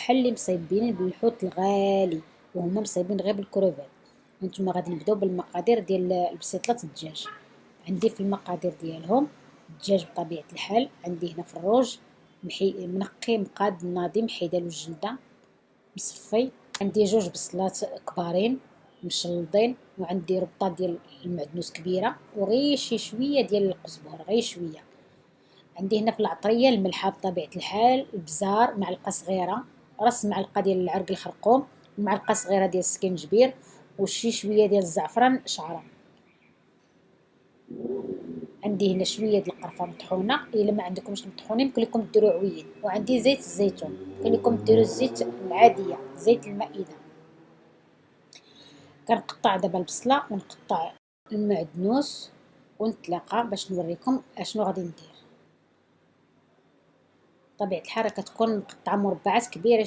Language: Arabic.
بحال اللي مصايبين بالحوت الغالي وهما مصايبين غير بالكروفات. هانتوما غادي نبداو بالمقادير ديال البسيطلات الدجاج. عندي في المقادير ديالهم الدجاج بطبيعه الحال، عندي هنا في الروج منقي مقاد ناضي محيدالو الجلده مصفي، عندي 2 بصلات كبارين مشلضين، وعندي ربطه ديال المعدنوس كبيره وغير شي شويه ديال القزبر غير شويه. عندي هنا في العطريه الملحه بطبيعه الحال، البزار معلقه صغيره، راس معلقه ديال العرق الخرقوم، معلقه صغيره ديال السكنجبير، وشي شويه ديال الزعفران شعره. عندي هنا شويه ديال القرفه مطحونه، الا ما عندكمش مطحونه يمكن لكم ديروا عويد، وعندي زيت الزيتون، يمكن لكم ديروا الزيت العاديه زيت المائده. كنقطع دابا البصله ونقطع المعدنوس ونتلاقى باش نوريكم اشنو غادي ندير. طبيعه الحال كتكون مقطعه مربعات كبيره